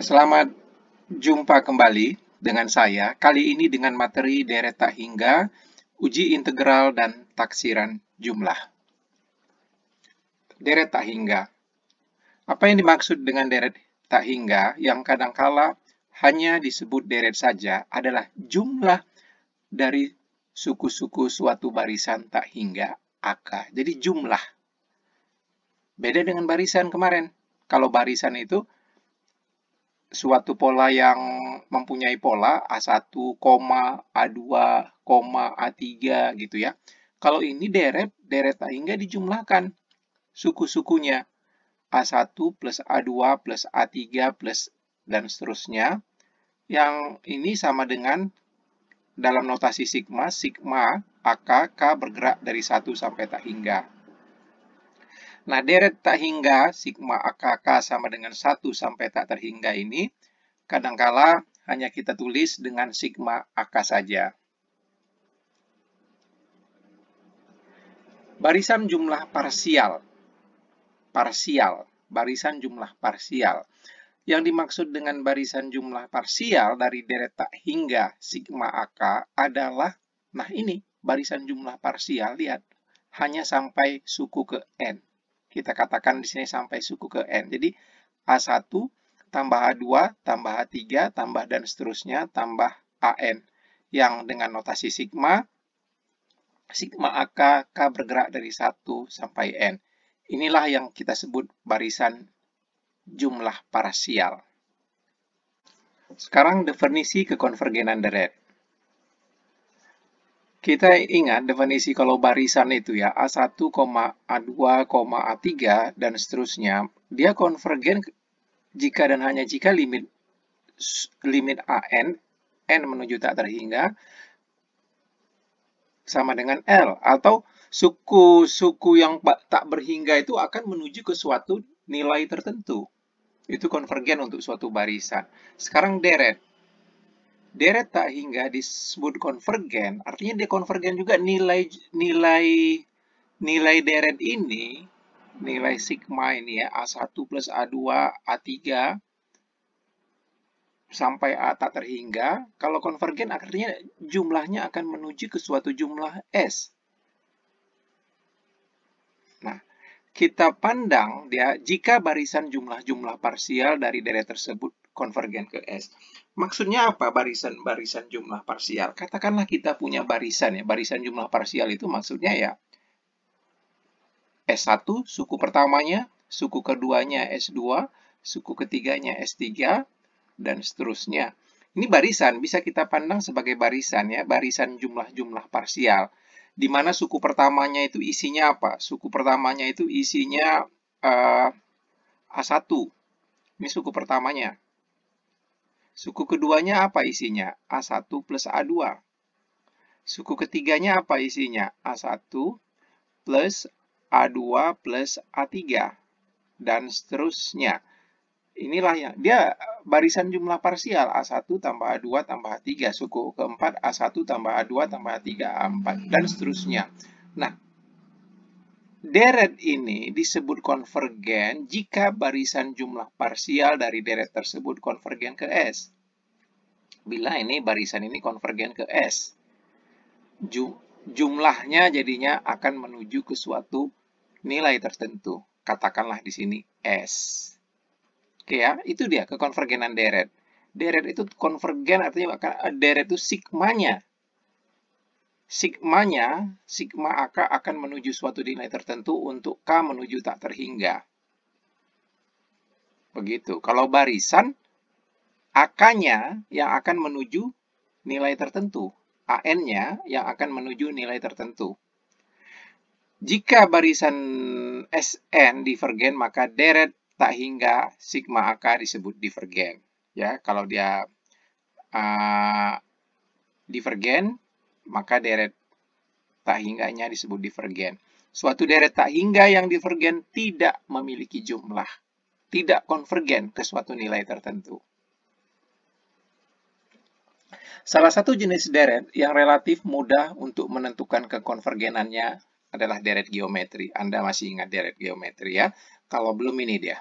Selamat jumpa kembali dengan saya, kali ini dengan materi deret tak hingga, uji integral dan taksiran jumlah. Deret tak hingga. Apa yang dimaksud dengan deret tak hingga yang kadangkala hanya disebut deret saja adalah jumlah dari suku-suku suatu barisan tak hingga AK. Jadi jumlah. Beda dengan barisan kemarin. Kalau barisan itu suatu pola yang mempunyai pola A1, A2, A3 gitu ya. Kalau ini deret tak hingga dijumlahkan suku-sukunya. A1 plus A2 plus A3 plus dan seterusnya. Yang ini sama dengan dalam notasi sigma, AK, K bergerak dari 1 sampai tak hingga. Nah, deret tak hingga sigma AKK sama dengan 1 sampai tak terhingga ini, kadangkala hanya kita tulis dengan sigma AK saja. Barisan jumlah parsial. Barisan jumlah parsial. Yang dimaksud dengan barisan jumlah parsial dari deret tak hingga sigma AK adalah, nah ini, barisan jumlah parsial, lihat, hanya sampai suku ke N. Kita katakan di sini sampai suku ke N. Jadi A1 tambah A2 tambah A3 tambah dan seterusnya tambah AN. Yang dengan notasi sigma AK, K bergerak dari 1 sampai N. Inilah yang kita sebut barisan jumlah parsial. Sekarang definisi kekonvergenan deret. Kita ingat definisi kalau barisan itu ya, A1, A2, A3, dan seterusnya, dia konvergen jika dan hanya jika limit AN, N menuju tak terhingga, sama dengan L. Atau suku-suku yang tak berhingga itu akan menuju ke suatu nilai tertentu. Itu konvergen untuk suatu barisan. Sekarang deret. Deret tak hingga disebut konvergen, artinya dia konvergen juga nilai deret ini, nilai sigma ini ya, A1 plus A2, A3, sampai A tak terhingga, kalau konvergen artinya jumlahnya akan menuju ke suatu jumlah S. Nah, kita pandang dia jika barisan jumlah-jumlah parsial dari deret tersebut konvergen ke S. Maksudnya apa barisan jumlah parsial? Katakanlah kita punya barisan ya. Barisan jumlah parsial itu maksudnya ya S1 suku pertamanya, suku keduanya S2, suku ketiganya S3 dan seterusnya. Ini barisan bisa kita pandang sebagai barisan ya, barisan jumlah-jumlah parsial. Di mana suku pertamanya itu isinya apa? Suku pertamanya itu isinya A1. Ini suku pertamanya. Suku keduanya apa isinya? A1 plus A2. Suku ketiganya apa isinya? A1 plus A2 plus A3. Dan seterusnya. Inilah yang dia barisan jumlah parsial. A1 tambah A2 tambah A3. Suku keempat A1 tambah A2 tambah A3 A4. Dan seterusnya. Nah, deret ini disebut konvergen jika barisan jumlah parsial dari deret tersebut konvergen ke S. Bila ini barisan ini konvergen ke S, jumlahnya jadinya akan menuju ke suatu nilai tertentu. Katakanlah di sini S. Oke ya, itu dia kekonvergenan deret. Deret itu konvergen artinya deret itu sigmanya. Sigma AK akan menuju suatu nilai tertentu untuk K menuju tak terhingga. Begitu. Kalau barisan, AK-nya yang akan menuju nilai tertentu. AN-nya yang akan menuju nilai tertentu. Jika barisan SN divergen, maka deret tak hingga sigma AK disebut divergen. Ya, kalau dia divergen, maka deret tak hingganya disebut divergen. Suatu deret tak hingga yang divergen tidak memiliki jumlah, tidak konvergen ke suatu nilai tertentu. Salah satu jenis deret yang relatif mudah untuk menentukan kekonvergenannya adalah deret geometri. Anda masih ingat deret geometri ya? Kalau belum ini dia.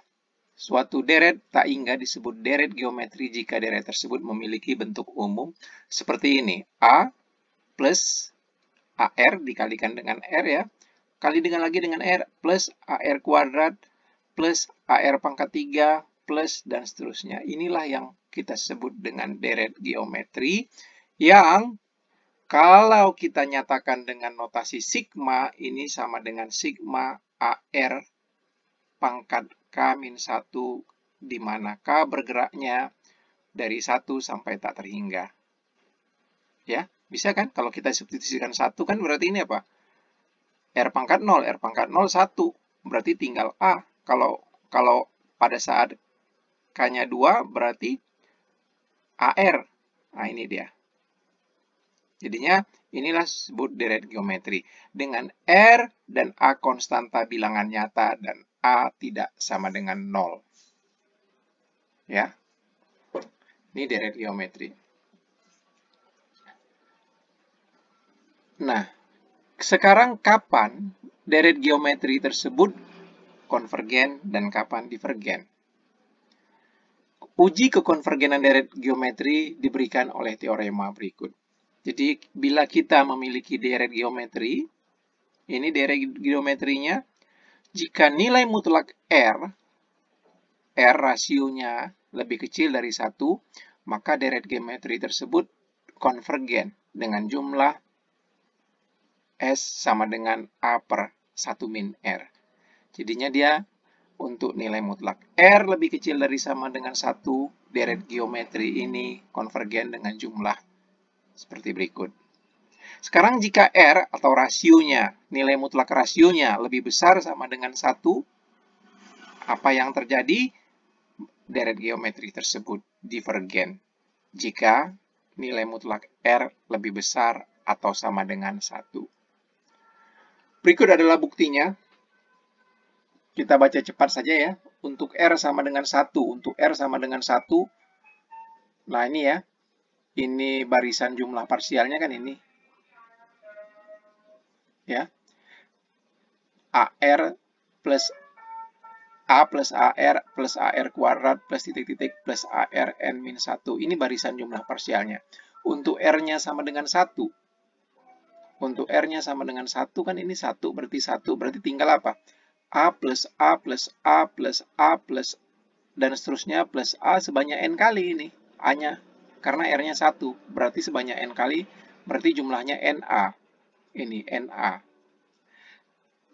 Suatu deret tak hingga disebut deret geometri jika deret tersebut memiliki bentuk umum seperti ini. A plus AR dikalikan dengan R ya. Kali dengan lagi dengan R plus AR kuadrat plus AR pangkat 3 plus dan seterusnya. Inilah yang kita sebut dengan deret geometri yang kalau kita nyatakan dengan notasi sigma, ini sama dengan sigma AR pangkat K-1, di mana K bergeraknya dari 1 sampai tak terhingga. Ya, bisa kan? Kalau kita substitusikan 1 kan berarti ini apa? R pangkat 0, R pangkat 0, 1. Berarti tinggal A. Kalau pada saat K-nya 2, berarti AR. Nah, ini dia. Jadinya inilah disebut deret geometri. Dengan R dan A konstanta bilangan nyata dan A tidak sama dengan 0. Ya. Ini deret geometri. Nah, sekarang kapan deret geometri tersebut konvergen dan kapan divergen? Uji kekonvergenan deret geometri diberikan oleh teorema berikut. Jadi, bila kita memiliki deret geometri, ini deret geometrinya, jika nilai mutlak R rasionya lebih kecil dari 1, maka deret geometri tersebut konvergen dengan jumlah S sama dengan A per 1 min R. Jadinya dia untuk nilai mutlak R lebih kecil dari sama dengan 1, deret geometri ini konvergen dengan jumlah seperti berikut. Sekarang jika R atau rasionya, nilai mutlak rasionya lebih besar sama dengan 1, apa yang terjadi? Deret geometri tersebut divergen jika nilai mutlak R lebih besar atau sama dengan 1. Berikut adalah buktinya. Kita baca cepat saja ya. Untuk R sama dengan 1, untuk R sama dengan 1. Nah, ini ya. Ini barisan jumlah parsialnya kan ini. Ya. AR plus A plus AR kuadrat plus titik-titik plus AR N-1. Ini barisan jumlah parsialnya. Untuk R-nya sama dengan 1. Untuk R-nya sama dengan 1 kan ini 1 berarti tinggal apa? A plus A plus A plus A plus dan seterusnya plus A sebanyak N kali ini. A-nya. Karena R-nya 1. Berarti sebanyak N kali. Berarti jumlahnya NA. Ini NA.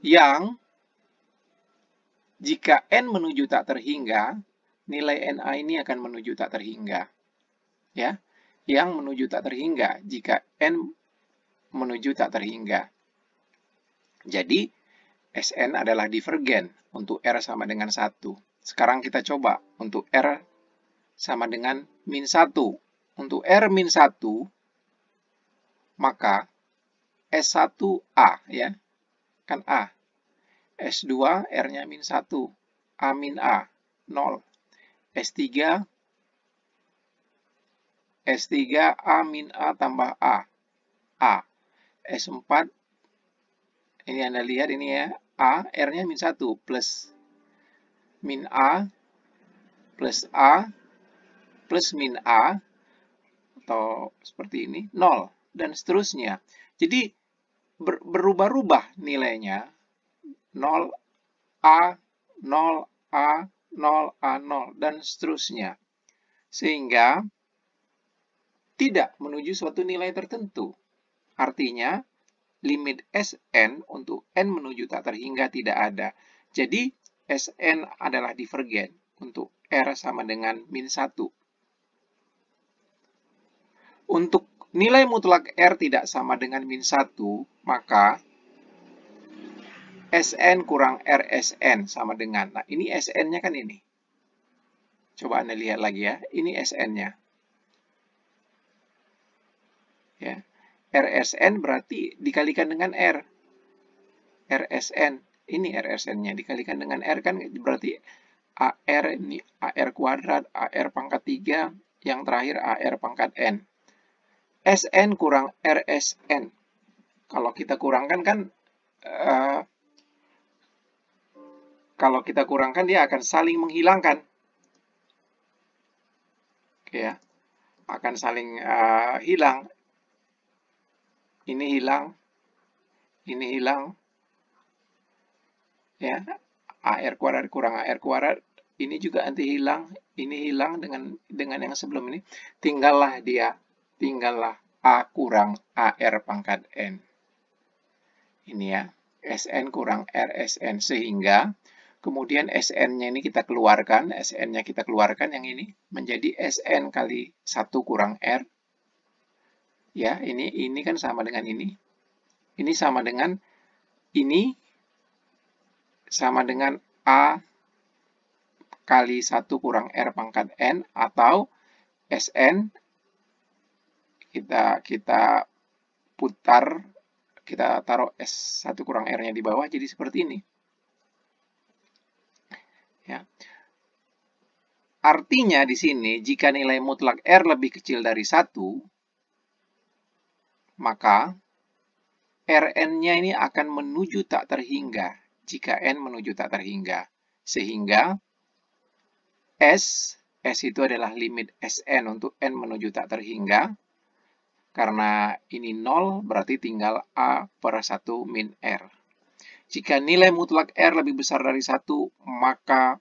Yang jika N menuju tak terhingga, nilai NA ini akan menuju tak terhingga. Ya. Yang menuju tak terhingga jika N menuju tak terhingga. Jadi, Sn adalah divergen untuk R sama dengan 1. Sekarang kita coba untuk R sama dengan min 1. Untuk R min 1, maka S1A, ya, kan A. S2, R-nya min 1, A min A, 0. S3, A min A tambah A, A. S4, ini Anda lihat ini ya, A, R-nya min 1, plus min A, plus A, plus min A, atau seperti ini, 0, dan seterusnya. Jadi, berubah-ubah nilainya, 0A, 0A, 0A, 0, dan seterusnya. Sehingga, tidak menuju suatu nilai tertentu. Artinya, limit Sn untuk N menuju tak terhingga tidak ada. Jadi, Sn adalah divergen untuk R sama dengan min 1. Untuk nilai mutlak R tidak sama dengan min 1, maka Sn kurang Rsn sama dengan, nah ini Sn-nya kan ini. Coba Anda lihat lagi ya, ini Sn-nya. Ya. Rsn berarti dikalikan dengan R. Rsn, ini Rsn-nya dikalikan dengan R kan berarti AR ini AR kuadrat, AR pangkat 3, yang terakhir AR pangkat N. Sn kurang Rsn. Kalau kita kurangkan kan kalau kita kurangkan dia akan saling menghilangkan. Oke ya, akan saling hilang. Ini hilang, ini hilang. Ya, AR kuadrat kurang AR kuadrat. Ini juga nanti hilang, ini hilang dengan yang sebelum ini. Tinggallah A kurang AR pangkat N. Ini ya, SN kurang RSN, sehingga kemudian SN-nya ini kita keluarkan, SN-nya kita keluarkan yang ini menjadi SN kali 1 kurang R. Ya, ini kan sama dengan ini. Ini sama dengan ini sama dengan A kali 1 kurang R pangkat N, atau SN kita putar, kita taruh S1 kurang R-nya di bawah, jadi seperti ini. Ya. Artinya di sini, jika nilai mutlak R lebih kecil dari 1, maka Rn-nya ini akan menuju tak terhingga, jika N menuju tak terhingga. Sehingga S itu adalah limit Sn untuk N menuju tak terhingga. Karena ini 0, berarti tinggal A per 1 min R. Jika nilai mutlak R lebih besar dari 1, maka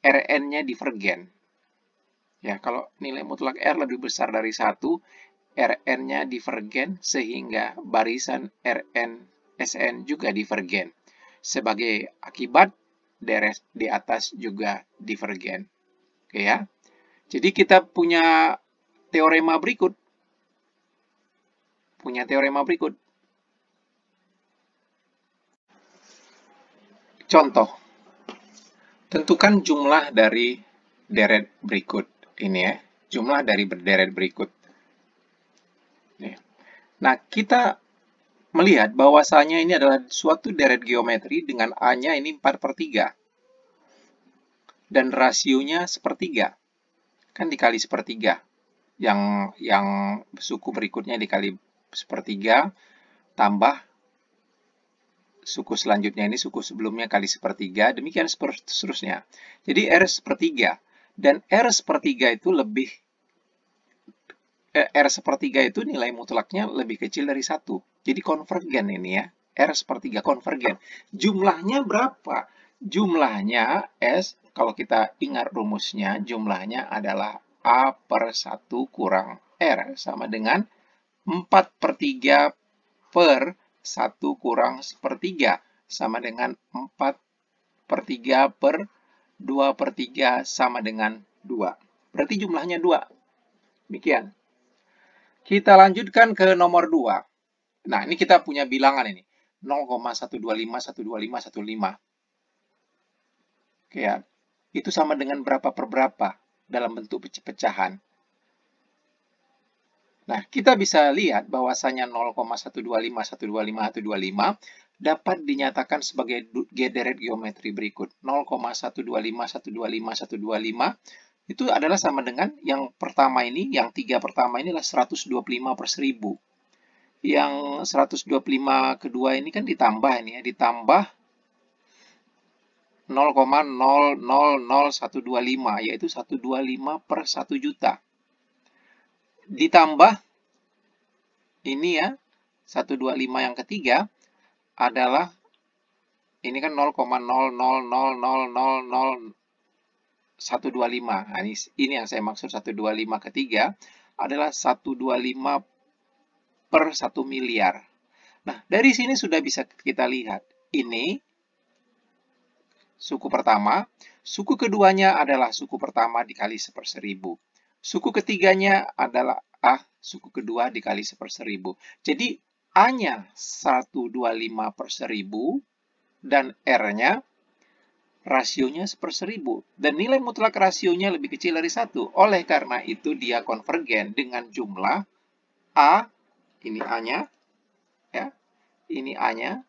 Rn-nya divergen. Ya, kalau nilai mutlak R lebih besar dari 1, Rn-nya divergen, sehingga barisan Rn Sn juga divergen. Sebagai akibat, deres di atas juga divergen. Oke ya. Jadi kita punya teorema berikut. Contoh. Tentukan jumlah dari deret berikut. Ini ya, jumlah dari berderet berikut. Nah, kita melihat bahwasanya ini adalah suatu deret geometri dengan A-nya ini 4/3. Dan rasionya sepertiga. Kan dikali sepertiga. Yang suku berikutnya dikali sepertiga, tambah suku selanjutnya ini suku sebelumnya kali sepertiga, demikian seterusnya. Jadi R sepertiga. Dan R sepertiga itu R sepertiga itu nilai mutlaknya lebih kecil dari 1. Jadi konvergen ini ya. R sepertiga konvergen. Jumlahnya berapa? Jumlahnya S, kalau kita ingat rumusnya, jumlahnya adalah A per 1 kurang R. Sama dengan 4/3 per 1 kurang sepertiga. Sama dengan 4/3 per 2/3 sama dengan 2. Berarti jumlahnya 2. Demikian. Kita lanjutkan ke nomor 2. Nah, ini kita punya bilangan ini. 0,125, 125, 125. Oke ya. Itu sama dengan berapa per berapa dalam bentuk pecahan. Nah, kita bisa lihat bahwasanya 0,125, 125, 125 dapat dinyatakan sebagai deret geometri berikut. 0,125, 125, 125 itu adalah sama dengan yang pertama ini, yang 3 pertama ini adalah 125 per 1000. Yang 125 kedua ini kan ditambah ini ya, ditambah 0,000125, yaitu 125 per 1 juta. Ditambah ini ya, 125 yang ketiga adalah ini kan 0,00000125. Nah, ini yang saya maksud 125 ketiga adalah 125 per 1 miliar. Nah, dari sini sudah bisa kita lihat. Ini suku pertama, suku keduanya adalah suku pertama dikali 1/1000. Suku ketiganya adalah suku kedua dikali 1/1000. Jadi A-nya 125 per 1000 dan R-nya rasionya 1/1000. Dan nilai mutlak rasionya lebih kecil dari 1. Oleh karena itu dia konvergen dengan jumlah A, ini A-nya, ya, ini A-nya,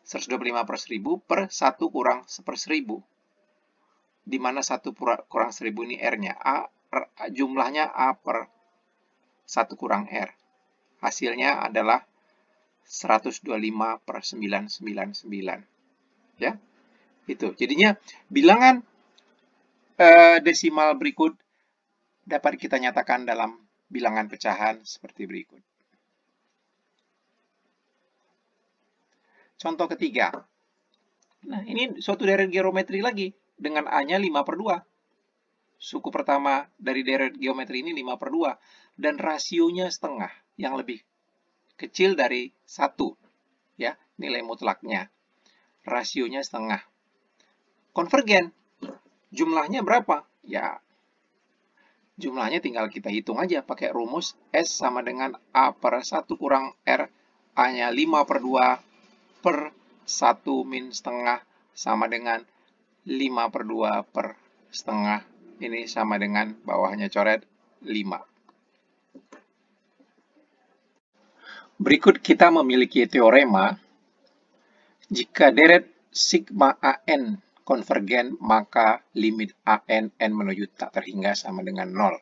125 per 1000 per 1 kurang 1/1000. Di mana 1 kurang 1000 ini R-nya. Jumlahnya A per 1 kurang R. Hasilnya adalah 125/999. Ya, itu. Jadinya bilangan desimal berikut dapat kita nyatakan dalam bilangan pecahan seperti berikut. Contoh ketiga. Nah, ini suatu deret geometri lagi dengan A-nya 5/2. Suku pertama dari deret geometri ini 5/2 dan rasionya setengah, yang lebih kecil dari 1. Ya, nilai mutlaknya. Rasionya setengah. Konvergen. Jumlahnya berapa? Ya, jumlahnya tinggal kita hitung aja pakai rumus S sama dengan A/1 kurang R. A-nya 5/2 per 1 min setengah sama dengan 5/2 per setengah. Ini sama dengan bawahnya coret 5. Berikut kita memiliki teorema. Jika deret sigma AN konvergen, maka limit AN n menuju tak terhingga sama dengan 0.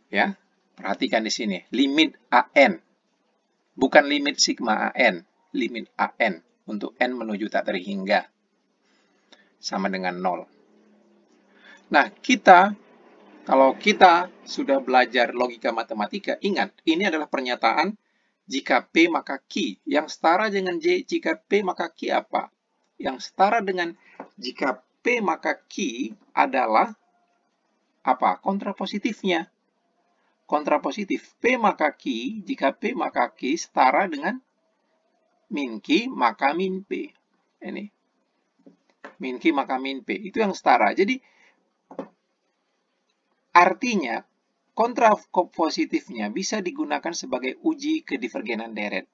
Ya, perhatikan di sini. Limit AN. Bukan limit sigma AN. Limit AN untuk n menuju tak terhingga sama dengan 0. Nah, kalau kita sudah belajar logika matematika, ingat, ini adalah pernyataan jika P maka Q. Yang setara dengan J, jika P maka Q apa? Yang setara dengan jika P maka Q adalah apa? Kontrapositifnya. Kontrapositif. P maka Q, jika P maka Q setara dengan min Q maka min P. Ini. Min Q maka min P. Itu yang setara. Jadi, artinya, kontrapositifnya bisa digunakan sebagai uji kedivergenan deret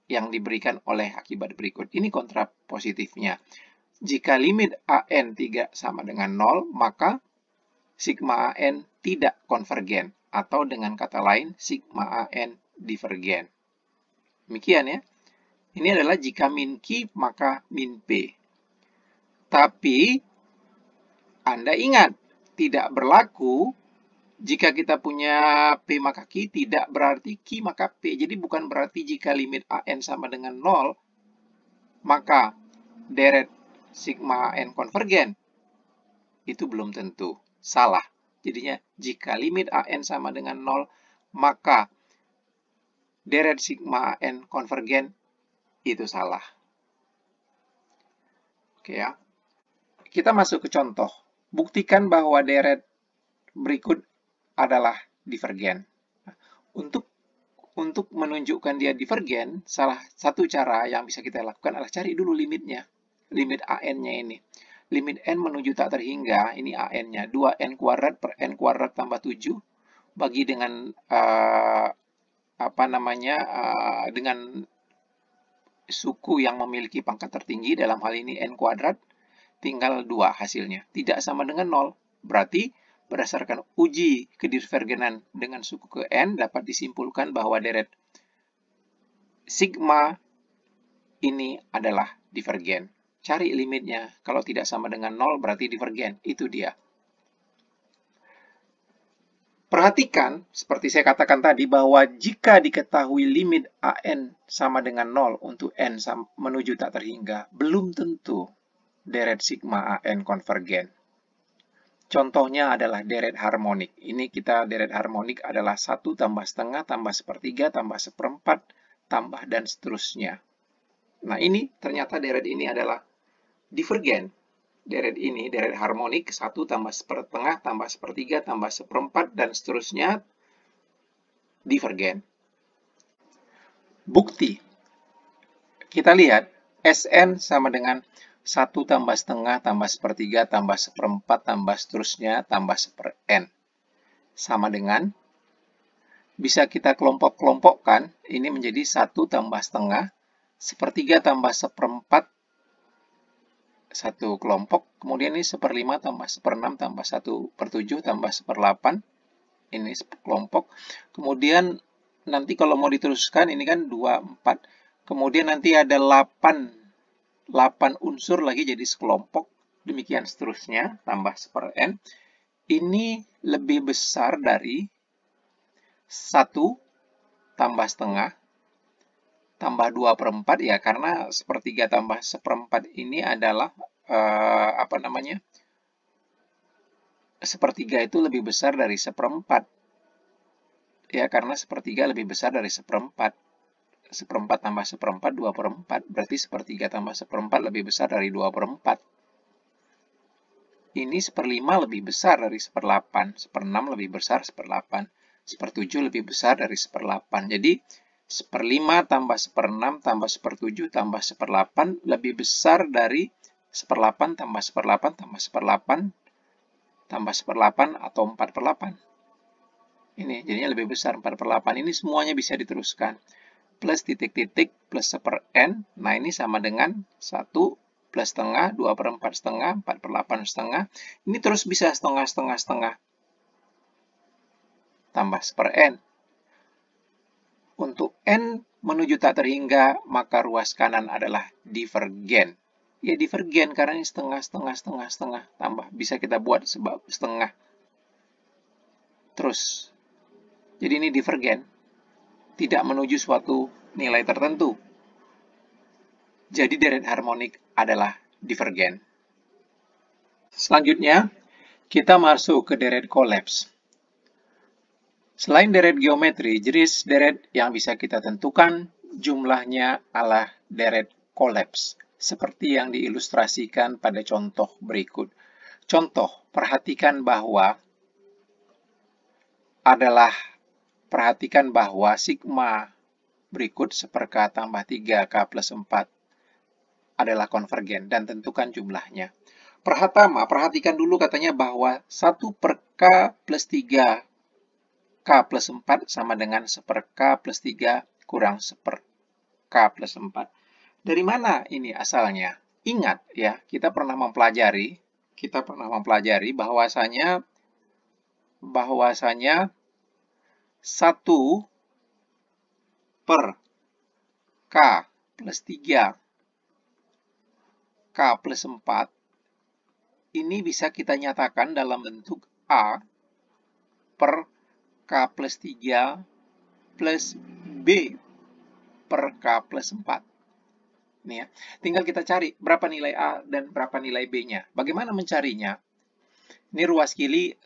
yang diberikan oleh akibat berikut. Ini kontrapositifnya. Jika limit AN 3 sama dengan 0, maka sigma AN tidak konvergen. Atau dengan kata lain, sigma AN divergen. Demikian ya. Ini adalah jika min Q maka min P. Tapi, Anda ingat, tidak berlaku jika kita punya P maka Q, tidak berarti Q maka P. Jadi bukan berarti jika limit AN sama dengan 0, maka deret sigma AN konvergen. Itu belum tentu. Salah. Jadinya jika limit AN sama dengan 0, maka deret sigma AN konvergen. Itu salah. Oke ya. Kita masuk ke contoh. Buktikan bahwa deret berikut adalah divergen. Untuk menunjukkan dia divergen, salah satu cara yang bisa kita lakukan adalah cari dulu limitnya. Limit AN-nya ini. Limit N menuju tak terhingga, ini AN-nya. 2N kuadrat per N kuadrat tambah 7. Bagi dengan, dengan suku yang memiliki pangkat tertinggi, dalam hal ini N kuadrat, tinggal 2 hasilnya. Tidak sama dengan 0. Berarti, berdasarkan uji kedivergenan dengan suku ke N, dapat disimpulkan bahwa deret sigma ini adalah divergen. Cari limitnya. Kalau tidak sama dengan 0, berarti divergen. Itu dia. Perhatikan, seperti saya katakan tadi, bahwa jika diketahui limit AN sama dengan 0 untuk N menuju tak terhingga, belum tentu deret sigma AN konvergen. Contohnya adalah deret harmonik. Ini kita deret harmonik adalah 1 tambah setengah, tambah sepertiga, tambah seperempat, tambah dan seterusnya. Nah ini ternyata deret ini adalah divergen. Deret ini, deret harmonik, 1 tambah sepertengah, tambah sepertiga, tambah seperempat, dan seterusnya divergen. Bukti. Kita lihat, Sn sama dengan 1 tambah setengah, tambah sepertiga, tambah seperempat, tambah seterusnya, tambah seper N. Sama dengan, bisa kita kelompok-kelompokkan, ini menjadi 1 tambah setengah, sepertiga tambah seperempat, 1 kelompok, kemudian ini 1/5 tambah 1/6 tambah 1/7 tambah 1/8, ini kelompok, kemudian nanti kalau mau diteruskan, ini kan 2, 4, kemudian nanti ada 8 unsur lagi jadi sekelompok, demikian seterusnya, tambah seper N, ini lebih besar dari 1 tambah setengah, tambah 2 per 4 ya, karena sepertiga tambah seperempat ini adalah apa namanya, sepertiga itu lebih besar dari seperempat ya, karena sepertiga lebih besar dari seperempat. Seperempat tambah seperempat 2 per 4, berarti sepertiga tambah seperempat lebih besar dari 2 per 4. Ini seperlima lebih besar dari seperdelapan, seperenam lebih besar seperdelapan, sepertujuh lebih besar dari seperdelapan. Jadi seperlima tambah seperenam tambah sepertujuh tambah seperdelapan lebih besar dari seperdelapan tambah seperdelapan tambah seperdelapan tambah seperdelapan atau 4 per 8. Ini jadinya lebih besar 4 per 8. Ini semuanya bisa diteruskan. Plus titik-titik plus seper n. Nah ini sama dengan 1 plus setengah, 2 per 4 setengah, 4 per 8 setengah. Ini terus bisa setengah, setengah, setengah. Tambah seper n. Untuk n menuju tak terhingga, maka ruas kanan adalah divergen. Ya divergen karena ini setengah, setengah, setengah, setengah. Tambah. Bisa kita buat sebab setengah. Terus. Jadi ini divergen. Tidak menuju suatu nilai tertentu. Jadi deret harmonik adalah divergen. Selanjutnya, kita masuk ke deret kolaps. Selain deret geometri, jenis deret yang bisa kita tentukan jumlahnya adalah deret kolaps, seperti yang diilustrasikan pada contoh berikut. Contoh, perhatikan bahwa sigma berikut seperka tambah 3K plus 4 adalah konvergen dan tentukan jumlahnya. Pertama, perhatikan dulu katanya bahwa 1 per K plus 3 K plus 4 sama dengan 1 per K plus 3 kurang 1 per K plus 4. Dari mana ini asalnya? Ingat ya, kita pernah mempelajari bahwasanya 1 per K plus 3 K plus 4 ini bisa kita nyatakan dalam bentuk A per K plus 3 plus B per K plus 4. Nih ya, tinggal kita cari berapa nilai A dan berapa nilai B-nya. Bagaimana mencarinya? Ini ruas kiri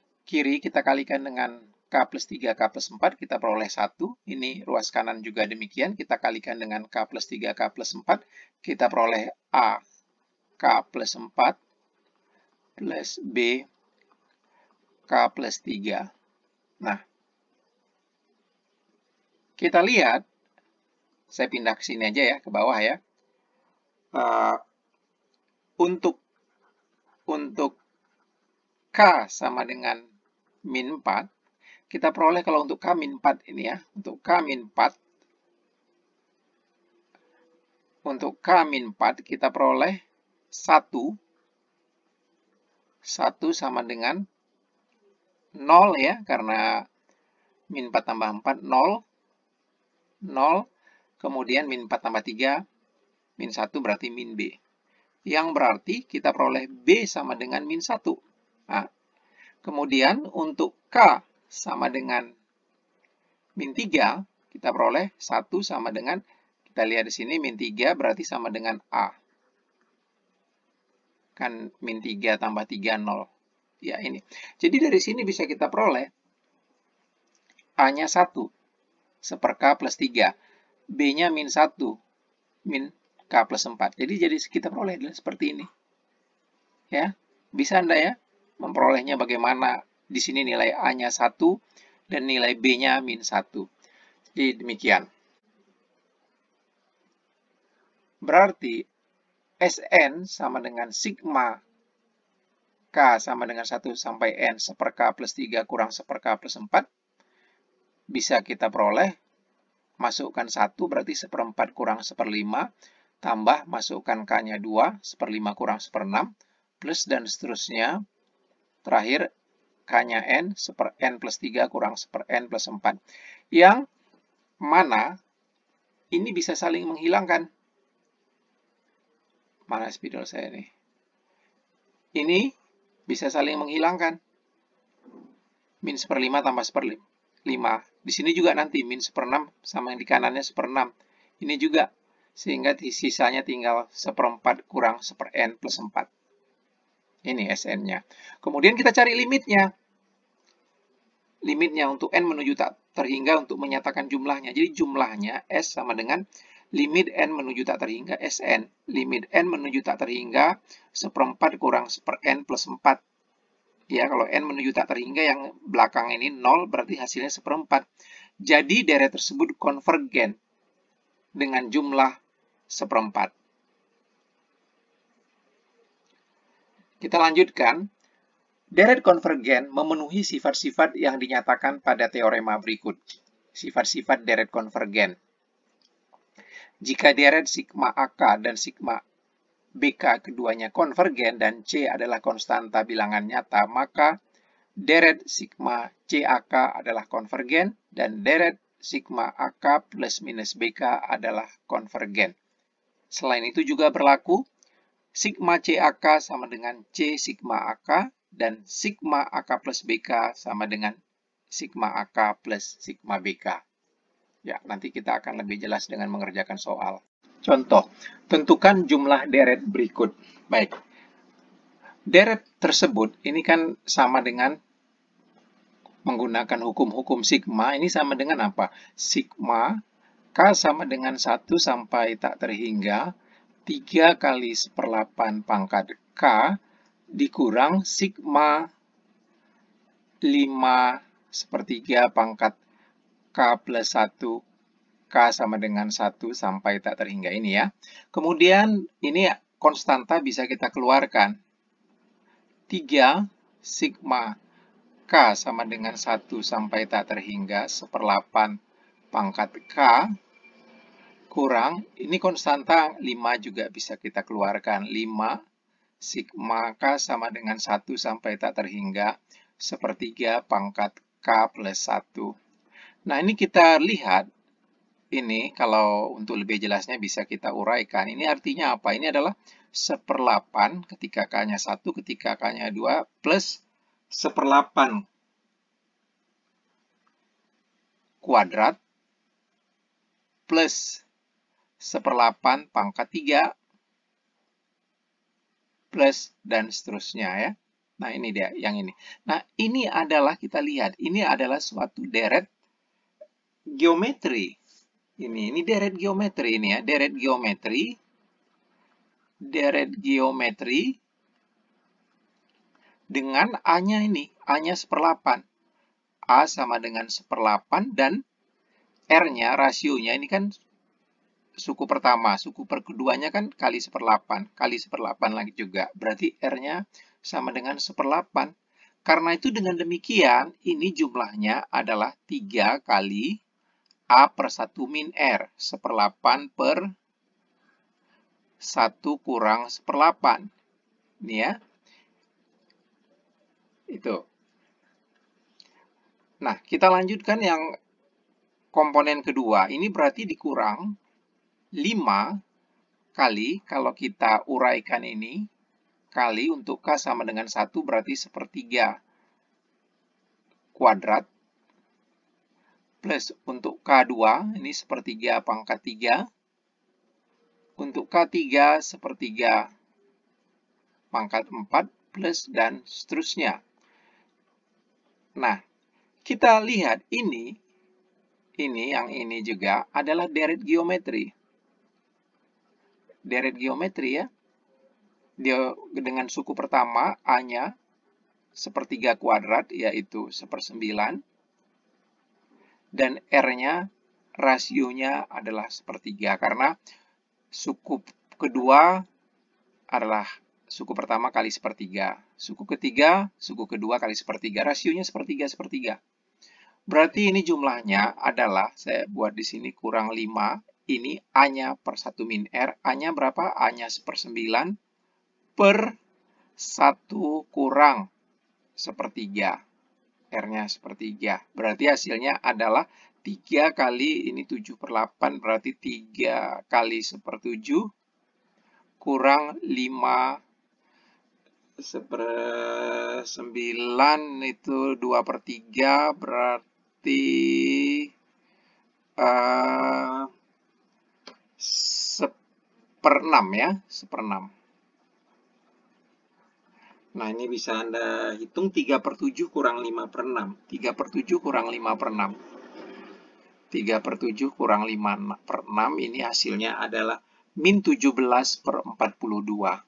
kita kalikan dengan K plus 3, K plus 4, kita peroleh 1. Ini ruas kanan juga demikian, kita kalikan dengan K plus 3, K plus 4, kita peroleh A, K plus 4, plus B, K plus 3. Nah, kita lihat, saya pindah ke sini aja ya, ke bawah ya. Untuk K sama dengan min 4, kita peroleh kalau untuk K min 4 ini ya, untuk K min 4, kita peroleh 1 sama dengan 0 ya, karena min 4 tambah 4, 0, kemudian min 4 tambah 3, min 1 berarti min B. Yang berarti kita peroleh B sama dengan min 1. Nah, kemudian untuk K sama dengan min 3, kita peroleh 1 sama dengan, kita lihat di sini min 3 berarti sama dengan A. Kan min 3 tambah 3, 0. Ya ini. Jadi dari sini bisa kita peroleh A-nya 1, 1 per K plus 3. B-nya min 1, min K plus 4. Jadi kita peroleh seperti ini. Ya, bisa Anda ya memperolehnya bagaimana. Di sini nilai A-nya 1 dan nilai B-nya min 1. Jadi demikian. Berarti Sn sama dengan sigma K sama dengan 1 sampai N 1 per K plus 3 kurang 1 per K plus 4. Bisa kita peroleh, masukkan 1 berarti 1/4 kurang 1/5, tambah masukkan K-nya 2, 1/5 kurang 1/6, plus dan seterusnya. Terakhir, K-nya N, 1 per N plus 3 kurang 1 per N plus 4. Yang mana ini bisa saling menghilangkan. Mana spidol saya nih? Ini bisa saling menghilangkan. Min 1/5 tambah 1/5. Di sini juga nanti min 1/6 sama yang di kanannya 1/6. Ini juga, sehingga sisanya tinggal 1/4 kurang 1/n plus 4. Ini Sn-nya. Kemudian kita cari limitnya. Limitnya untuk n menuju tak terhingga untuk menyatakan jumlahnya. Jadi jumlahnya S sama dengan limit n menuju tak terhingga Sn. Limit n menuju tak terhingga 1/4 kurang 1/n plus 4. Ya, kalau n menuju tak terhingga yang belakang ini 0, berarti hasilnya 1/4. Jadi deret tersebut konvergen dengan jumlah 1/4. Kita lanjutkan. Deret konvergen memenuhi sifat-sifat yang dinyatakan pada teorema berikut. Sifat-sifat deret konvergen. Jika deret sigma AK dan sigma BK keduanya konvergen dan C adalah konstanta bilangan nyata, maka deret sigma CAK adalah konvergen dan deret sigma AK plus minus BK adalah konvergen. Selain itu juga berlaku sigma CAK sama dengan C sigma AK dan sigma AK plus BK sama dengan sigma AK plus sigma BK. Ya, nanti kita akan lebih jelas dengan mengerjakan soal. Contoh, tentukan jumlah deret berikut. Baik, deret tersebut ini kan sama dengan menggunakan hukum-hukum sigma. Ini sama dengan apa? Sigma K sama dengan 1 sampai tak terhingga 3 kali 1/8 pangkat K dikurang sigma 5/3 pangkat K plus 1 K sama dengan 1 sampai tak terhingga ini ya. Kemudian ini konstanta bisa kita keluarkan. 3 sigma K sama dengan 1 sampai tak terhingga 1/8 pangkat K kurang, ini konstanta 5 juga bisa kita keluarkan. 5 sigma K sama dengan 1 sampai tak terhingga 1/3 pangkat K plus 1. Nah, ini kita lihat, ini kalau untuk lebih jelasnya bisa kita uraikan. Ini artinya apa? Ini adalah 1/8 ketika K-nya 1, ketika K-nya 2, plus 1/8 kuadrat plus 1/8 pangkat 3 plus dan seterusnya ya. Nah, ini dia yang ini. Nah, ini adalah kita lihat, ini adalah suatu deret geometri. Ini deret geometri ini ya, deret geometri dengan A-nya ini, A-nya 1/8. A sama dengan 1/8 dan R-nya, rasionya ini kan suku pertama, suku keduanya kan kali 1/8, kali 1/8 lagi juga. Berarti R-nya sama dengan 1/8. Karena itu dengan demikian, ini jumlahnya adalah 3 kali A per 1 min R. 1/8 per 1 kurang 1/8. Ini ya. Itu. Nah, kita lanjutkan yang komponen kedua. Ini berarti dikurang 5 kali, kalau kita uraikan ini, kali untuk K sama dengan 1 berarti 1/3 kuadrat, plus untuk K2 ini 1/3 pangkat 3, untuk K3 1/3 pangkat 4, plus dan seterusnya. Nah, kita lihat ini yang ini juga adalah deret geometri. Deret geometri ya. Dia dengan suku pertama A-nya 1/3 kuadrat, yaitu 1/9. Dan R-nya, rasionya adalah 1/3. Karena suku kedua adalah suku pertama kali 1/3. Suku ketiga, suku kedua kali 1/3. Rasionya 1/3. Berarti ini jumlahnya adalah, saya buat di sini kurang 5. Ini A-nya per 1 min R. A-nya berapa? A-nya 1/9 per 1 kurang 1/3. R-nya 1/3. Berarti hasilnya adalah 3 kali, ini 7/8, berarti 3 kali 1/7 kurang 5 1/9 itu 2/3, berarti 1/6 ya, 1/6. Nah, ini bisa Anda hitung 3/7 kurang 5/6. 3/7 kurang 5/6. 3/7 kurang 5/6 ini hasilnya adalah min 17/42.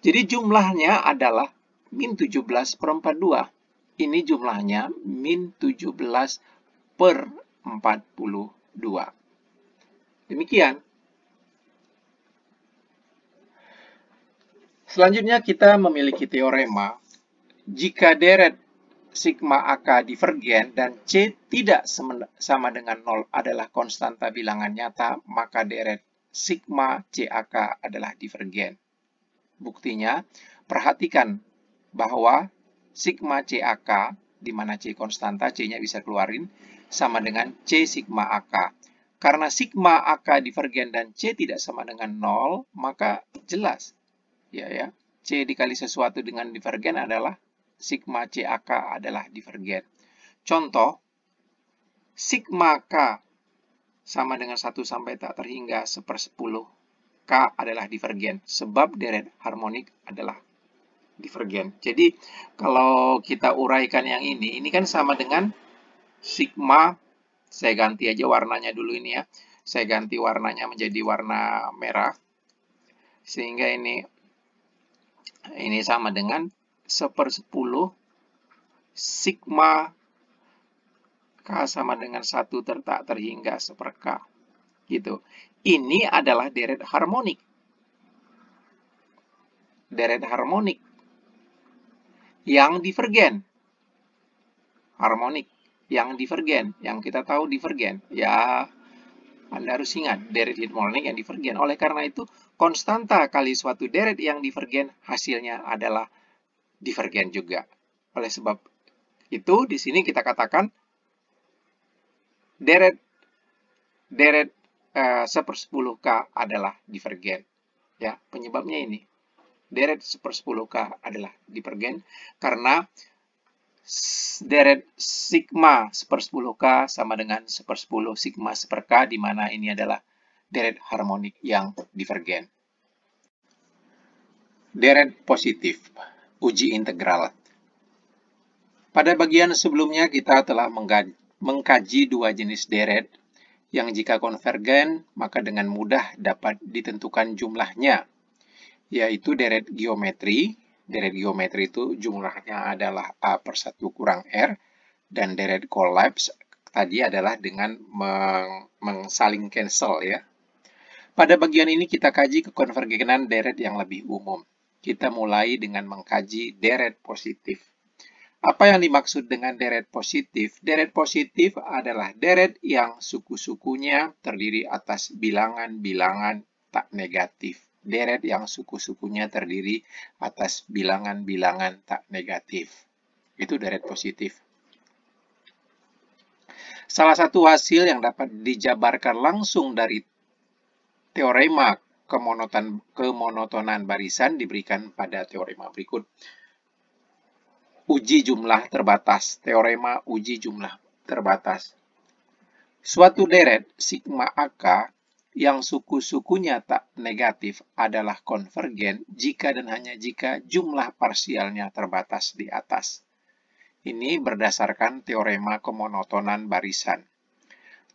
Jadi jumlahnya adalah min 17/42. Ini jumlahnya min 17/42. Demikian. Selanjutnya kita memiliki teorema jika deret sigma AK divergen dan C tidak sama dengan 0 adalah konstanta bilangan nyata, maka deret sigma CAK adalah divergen. Buktinya, perhatikan bahwa sigma CAK, di mana C konstanta, C-nya bisa keluarin, sama dengan C sigma AK. Karena sigma AK divergen dan C tidak sama dengan 0, maka jelas, ya, C dikali sesuatu dengan divergen adalah sigma CAK adalah divergen. Contoh, sigma K sama dengan 1 sampai tak terhingga 1/10. K adalah divergen, sebab deret harmonik adalah divergen. Jadi, kalau kita uraikan yang ini kan sama dengan sigma, saya ganti aja warnanya dulu ini ya. Saya ganti warnanya menjadi warna merah. Sehingga ini sama dengan 1/10 sigma K sama dengan 1 tak terhingga 1/K. Gitu. Ini adalah deret harmonik. Deret harmonik yang divergen. Harmonik yang divergen. Yang kita tahu divergen. Ya, Anda harus ingat, deret harmonik yang divergen. Oleh karena itu, konstanta kali suatu deret yang divergen, hasilnya adalah divergen juga. Oleh sebab itu, di sini kita katakan deret 1/10K adalah divergen. Ya, penyebabnya ini. Deret 1/10K adalah divergen karena deret sigma 1/10K sama dengan 1/10 sigma 1/K, di mana ini adalah deret harmonik yang divergen. Deret positif, uji integral. Pada bagian sebelumnya kita telah mengkaji dua jenis deret yang jika konvergen maka dengan mudah dapat ditentukan jumlahnya, yaitu deret geometri. Deret geometri itu jumlahnya adalah A/1 kurang R, dan deret kolaps tadi adalah dengan saling cancel ya. Pada bagian ini kita kaji kekonvergenan deret yang lebih umum. Kita mulai dengan mengkaji deret positif. Apa yang dimaksud dengan deret positif? Deret positif adalah deret yang suku-sukunya terdiri atas bilangan-bilangan tak negatif. Deret yang suku-sukunya terdiri atas bilangan-bilangan tak negatif. Itu deret positif. Salah satu hasil yang dapat dijabarkan langsung dari teorema kemonotonan barisan diberikan pada teorema berikut. Uji jumlah terbatas. Teorema uji jumlah terbatas. Suatu deret sigma AK yang suku-sukunya tak negatif adalah konvergen jika dan hanya jika jumlah parsialnya terbatas di atas. Ini berdasarkan teorema kemonotonan barisan.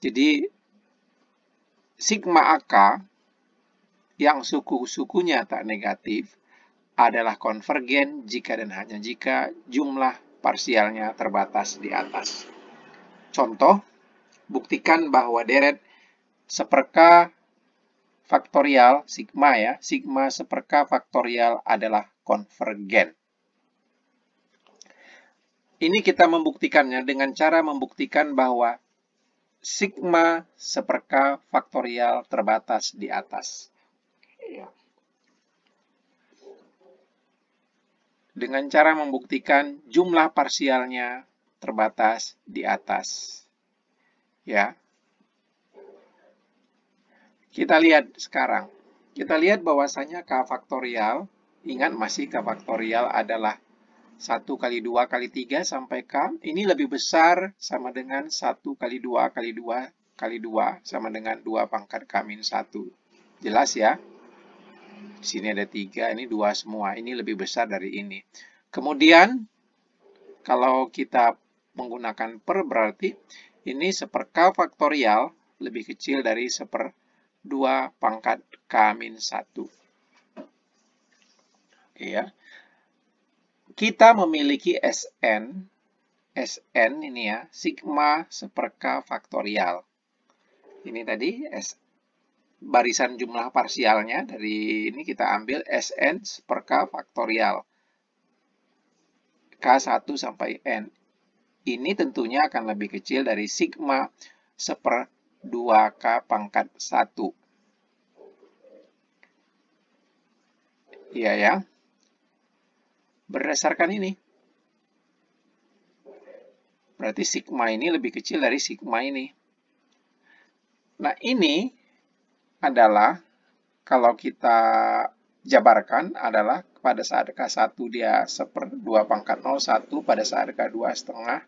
Jadi, sigma AK yang suku-sukunya tak negatif adalah konvergen jika dan hanya jika jumlah parsialnya terbatas di atas. Contoh, buktikan bahwa deret 1/K faktorial, sigma ya, sigma 1/K faktorial adalah konvergen. Ini kita membuktikannya dengan cara membuktikan bahwa sigma 1/K faktorial terbatas di atas. Ya. Dengan cara membuktikan jumlah parsialnya terbatas di atas. Ya. Kita lihat sekarang. Kita lihat bahwasanya K faktorial, ingat masih K faktorial adalah 1 kali 2 kali 3 sampai K. Ini lebih besar sama dengan 1 kali 2 kali 2 kali 2 sama dengan 2 pangkat K min 1. Jelas ya? Di sini ada 3, ini 2 semua. Ini lebih besar dari ini. Kemudian, kalau kita menggunakan per berarti ini 1/k faktorial lebih kecil dari 1/2 pangkat K min 1. Oke ya. Kita memiliki Sn. Sn ini ya, sigma 1/k faktorial. Ini tadi barisan jumlah parsialnya, dari ini kita ambil Sn 1/k faktorial. K1 sampai N. Ini tentunya akan lebih kecil dari sigma 1/2K pangkat 1. Iya ya. Berdasarkan ini. Berarti sigma ini lebih kecil dari sigma ini. Nah, ini adalah, kalau kita jabarkan, adalah pada saat K1 dia 1/2 pangkat 0,1, pada saat K2 setengah.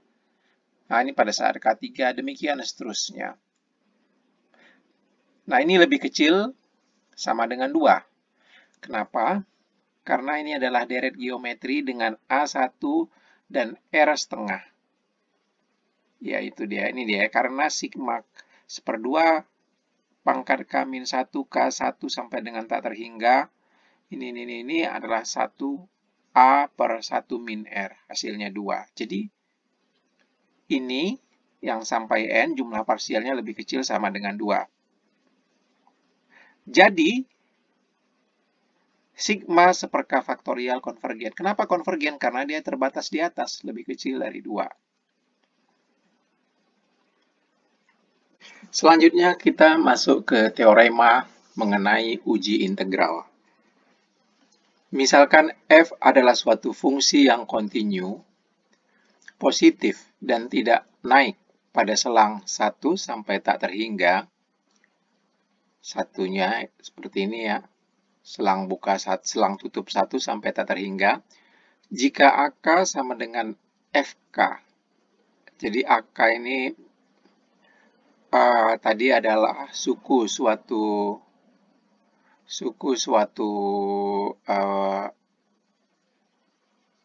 Nah, ini pada saat K3, demikian seterusnya. Nah, ini lebih kecil sama dengan 2. Kenapa? Karena ini adalah deret geometri dengan A1 dan R setengah. Ya, itu dia. Ini dia. Karena sigma 1/2 pangkat K min 1, K1 sampai dengan tak terhingga. Ini adalah 1A per 1 min R. Hasilnya 2. Jadi, ini yang sampai N, jumlah parsialnya lebih kecil sama dengan 2. Jadi, sigma 1/k faktorial konvergen. Kenapa konvergen? Karena dia terbatas di atas, lebih kecil dari 2. Selanjutnya kita masuk ke teorema mengenai uji integral. Misalkan f adalah suatu fungsi yang kontinu, positif, dan tidak naik pada selang 1 sampai tak terhingga. Satunya seperti ini ya, selang tutup 1 sampai tak terhingga. Jika AK sama dengan FK. Jadi AK ini tadi adalah suku suatu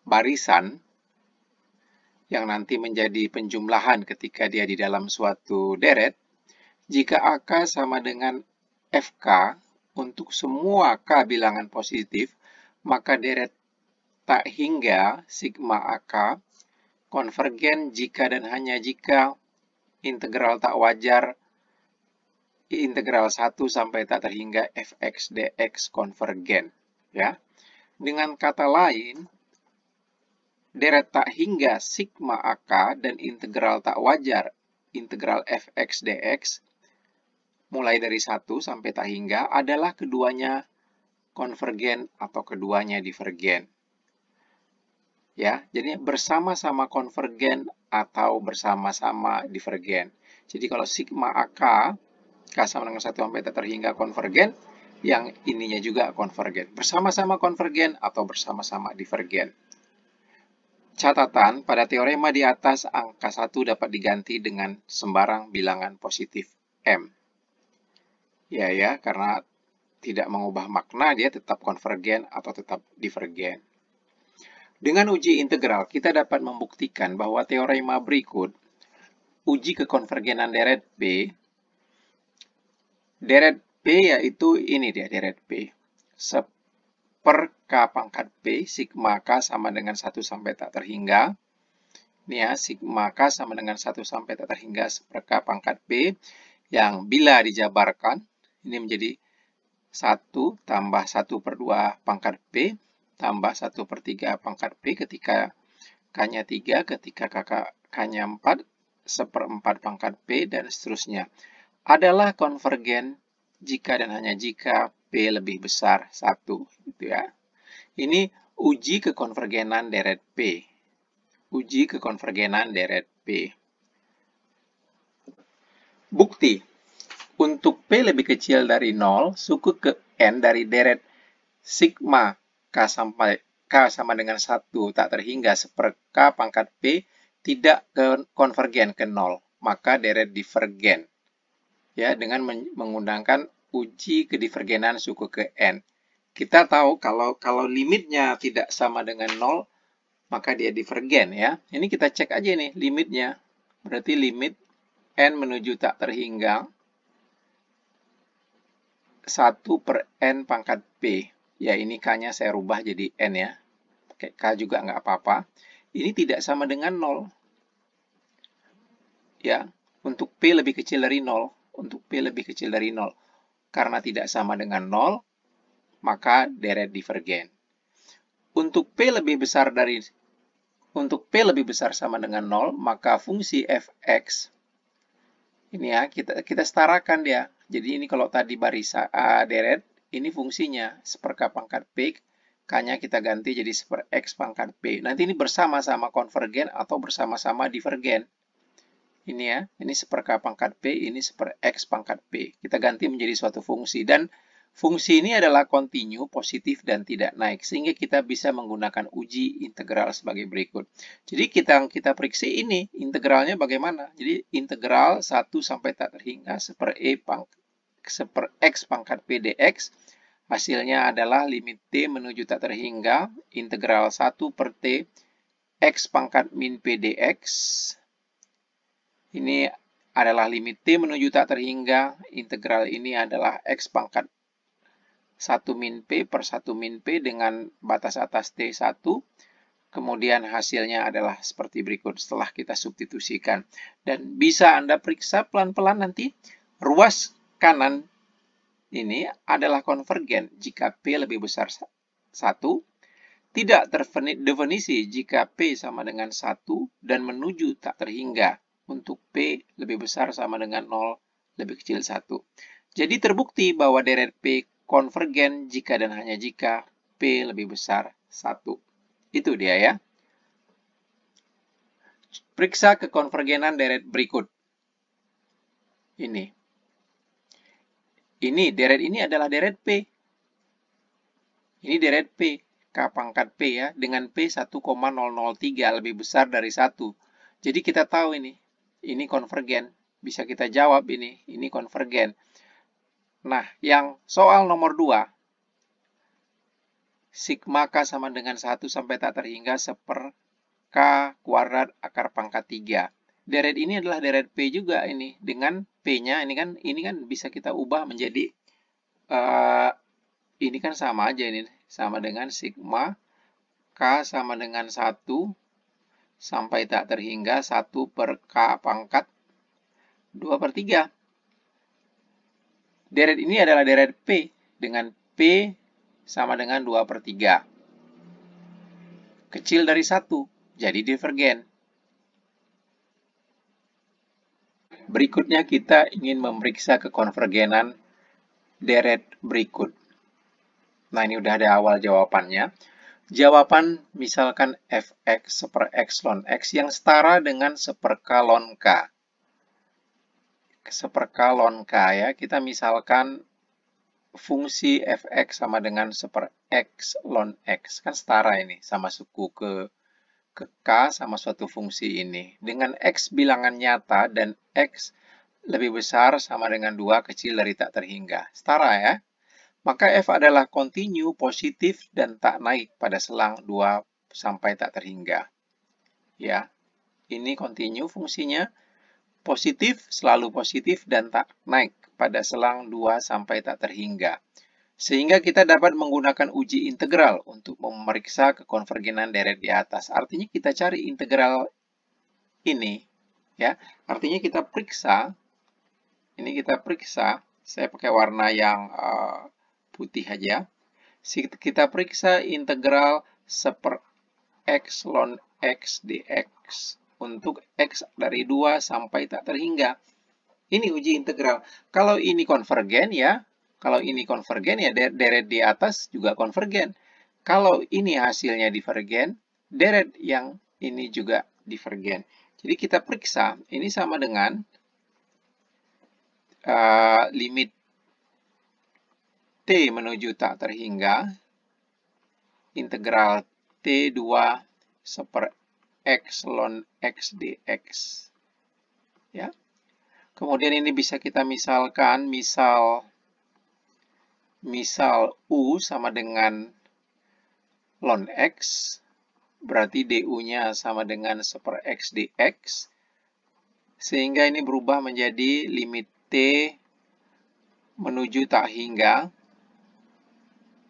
barisan yang nanti menjadi penjumlahan ketika dia di dalam suatu deret. Jika AK sama dengan FK untuk semua K bilangan positif, maka deret tak hingga sigma AK konvergen jika dan hanya jika integral tak wajar integral 1 sampai tak terhingga fx dx konvergen. Ya. Dengan kata lain, deret tak hingga sigma AK dan integral tak wajar integral fx dx mulai dari 1 sampai tak hingga adalah keduanya konvergen atau keduanya divergen. Ya, jadi bersama-sama konvergen atau bersama-sama divergen. Jadi kalau sigma AK K sama dengan 1 sampai tak terhingga konvergen, yang ininya juga konvergen. Bersama-sama konvergen atau bersama-sama divergen. Catatan, pada teorema di atas, angka 1 dapat diganti dengan sembarang bilangan positif M. Ya, karena tidak mengubah makna, dia tetap konvergen atau tetap divergen. Dengan uji integral, kita dapat membuktikan bahwa teorema berikut, uji kekonvergenan deret P, yaitu ini dia, deret P. 1/k pangkat P, sigma K sama dengan 1 sampai tak terhingga. Ini ya, sigma K sama dengan 1 sampai tak terhingga 1/k pangkat P, yang bila dijabarkan, ini menjadi 1 tambah 1/2 pangkat P, tambah 1/3 pangkat P ketika K-nya 3, ketika K-nya 4, 1/4 pangkat P, dan seterusnya. Adalah konvergen jika dan hanya jika P lebih besar 1. Gitu ya. Ini uji kekonvergenan deret P. Uji kekonvergenan deret P. Bukti. Untuk P lebih kecil dari 0, suku ke N dari deret sigma K sama dengan 1 tak terhingga 1/k pangkat P tidak konvergen ke 0, maka deret divergen. ya, dengan menggunakan uji kedivergenan suku ke N. Kita tahu kalau limitnya tidak sama dengan 0, maka dia divergen ya. Ini kita cek aja nih limitnya. Berarti limit N menuju tak terhingga 1 per N pangkat P. Ya, ini K-nya saya rubah jadi N ya. Pakai K juga nggak apa-apa. Ini tidak sama dengan 0. Ya, untuk P lebih kecil dari 0. Untuk P lebih kecil dari 0. Karena tidak sama dengan 0, maka deret divergen. Untuk P lebih besar sama dengan 0, maka fungsi fx ini ya kita setarakan dia. Jadi ini kalau tadi barisan deret, ini fungsinya 1/k pangkat P, K-nya kita ganti jadi 1/x pangkat P. Nanti ini bersama-sama konvergen atau bersama-sama divergen. Ini ya, ini 1/k pangkat P, ini 1/x pangkat P. Kita ganti menjadi suatu fungsi. Dan fungsi ini adalah kontinu, positif, dan tidak naik. Sehingga kita bisa menggunakan uji integral sebagai berikut. Jadi kita periksa ini, integralnya bagaimana. Jadi integral 1 sampai tak terhingga 1/x pangkat P dx. Hasilnya adalah limit T menuju tak terhingga, integral 1 per T, x pangkat min P dx. Ini adalah limit T menuju tak terhingga, integral ini adalah x pangkat 1 min P per 1 min P dengan batas atas T1. Kemudian hasilnya adalah seperti berikut setelah kita substitusikan. Dan bisa Anda periksa pelan-pelan nanti, ruas kanan ini adalah konvergen jika P lebih besar 1, tidak terdefinisi jika P sama dengan 1, dan menuju tak terhingga untuk P lebih besar sama dengan 0, lebih kecil 1. Jadi terbukti bahwa deret P konvergen jika dan hanya jika P lebih besar 1. Itu dia ya. Periksa kekonvergenan deret berikut. Ini deret ini adalah deret P. Ini deret P, K pangkat P ya, dengan P 1,003 lebih besar dari 1. Jadi kita tahu ini konvergen. Bisa kita jawab ini konvergen. Nah, yang soal nomor 2, sigma K sama dengan 1 sampai tak terhingga 1/K kuadrat akar pangkat 3. Deret ini adalah deret P juga ini. Dengan P-nya, ini kan bisa kita ubah menjadi, ini kan sama aja ini. Sama dengan sigma K sama dengan 1 sampai tak terhingga 1 per K pangkat 2/3. Deret ini adalah deret P dengan P sama dengan 2/3. Kecil dari 1, jadi divergen. Berikutnya kita ingin memeriksa kekonvergenan deret berikut. Nah, ini udah ada awal jawabannya. Jawaban misalkan fx 1/x ln x yang setara dengan 1/k ln k. 1/k ln k ya, kita misalkan fungsi fx sama dengan 1/x ln x. Kan setara ini, sama suku ke k sama suatu fungsi ini. Dengan x bilangan nyata dan x lebih besar sama dengan 2 kecil dari tak terhingga. Setara ya. Maka f adalah kontinu, positif, dan tak naik pada selang 2 sampai tak terhingga. Ya, ini kontinu fungsinya. Positif, selalu positif, dan tak naik pada selang 2 sampai tak terhingga. Sehingga kita dapat menggunakan uji integral untuk memeriksa kekonvergenan deret di atas. Artinya kita cari integral ini. Ya, artinya kita periksa. Ini kita periksa. Saya pakai warna yang putih aja. Kita periksa integral 1/x ln x dx untuk x dari 2 sampai tak terhingga. Ini uji integral. Kalau ini konvergen ya, deret di atas juga konvergen. Kalau ini hasilnya divergen, deret yang ini juga divergen. Jadi kita periksa, ini sama dengan limit T menuju tak terhingga, integral T2 1/x ln x dx. Ya. Kemudian ini bisa kita misalkan, misal U sama dengan ln X, berarti DU-nya sama dengan 1/X dx, sehingga ini berubah menjadi limit T menuju tak hingga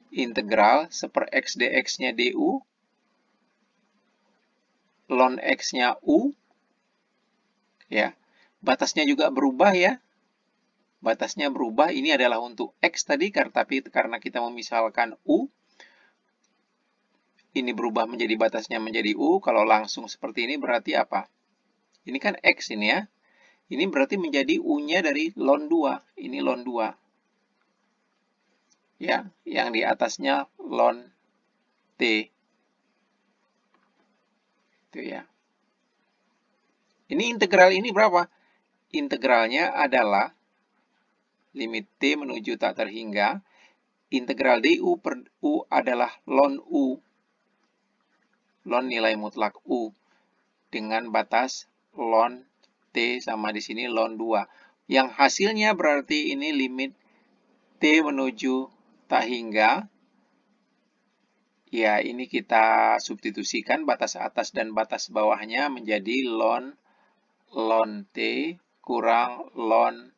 integral 1/X dx-nya DU, ln X-nya U, ya. Batasnya juga berubah ya. Batasnya berubah, ini adalah untuk X tadi, tapi karena kita memisalkan U, ini berubah menjadi batasnya menjadi U. Kalau langsung seperti ini berarti apa? Ini kan X ini ya. Ini berarti menjadi U-nya dari ln 2. Ini ln 2. Ya, yang di atasnya ln T. Itu ya. Ini integral ini berapa? Integralnya adalah limit T menuju tak terhingga. Integral DU per U adalah ln U. Ln nilai mutlak U. Dengan batas ln T sama di sini ln 2. Yang hasilnya berarti ini limit T menuju tak hingga. Ya, ini kita substitusikan batas atas dan batas bawahnya menjadi ln T kurang ln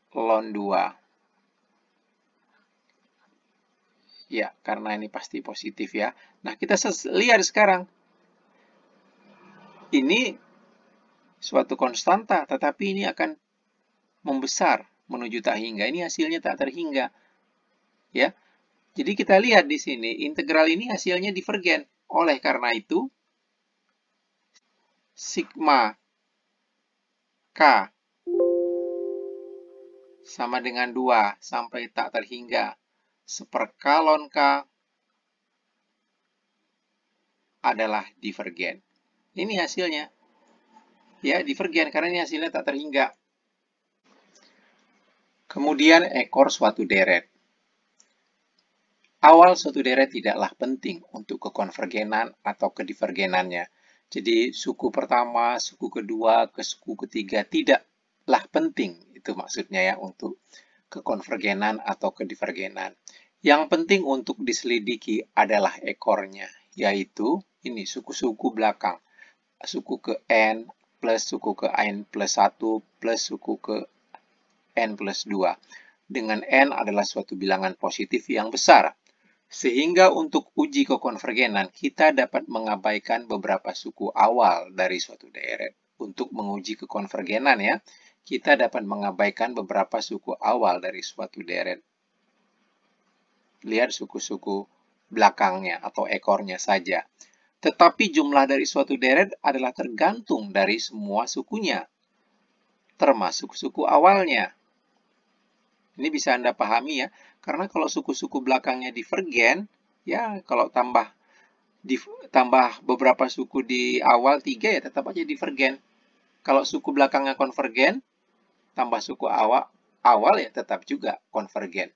2. Ya, karena ini pasti positif ya. Nah, kita lihat sekarang. Ini suatu konstanta, tetapi ini akan membesar menuju tak hingga. Ini hasilnya tak terhingga. Ya. Jadi kita lihat di sini, integral ini hasilnya divergen. Oleh karena itu, sigma K sama dengan 2 sampai tak terhingga 1/K ln K adalah divergen. Ini hasilnya. Ya, divergen karena ini hasilnya tak terhingga. Kemudian ekor suatu deret. Awal suatu deret tidaklah penting untuk kekonvergenan atau kedivergenannya. Jadi suku pertama, suku kedua, ke suku ketiga tidaklah penting. Itu maksudnya ya untuk kekonvergenan atau kedivergenan. Yang penting untuk diselidiki adalah ekornya, yaitu ini suku-suku belakang. Suku ke N plus suku ke N plus 1 plus suku ke N plus 2. Dengan N adalah suatu bilangan positif yang besar. Sehingga untuk uji kekonvergenan, kita dapat mengabaikan beberapa suku awal dari suatu deret. Untuk menguji kekonvergenan ya, kita dapat mengabaikan beberapa suku awal dari suatu deret. Lihat suku-suku belakangnya atau ekornya saja. Tetapi jumlah dari suatu deret adalah tergantung dari semua sukunya, termasuk suku awalnya. Ini bisa Anda pahami ya, karena kalau suku-suku belakangnya divergen, ya kalau tambah beberapa suku di awal 3 ya tetap aja divergen. Kalau suku belakangnya konvergen, tambah suku awal ya tetap juga konvergen.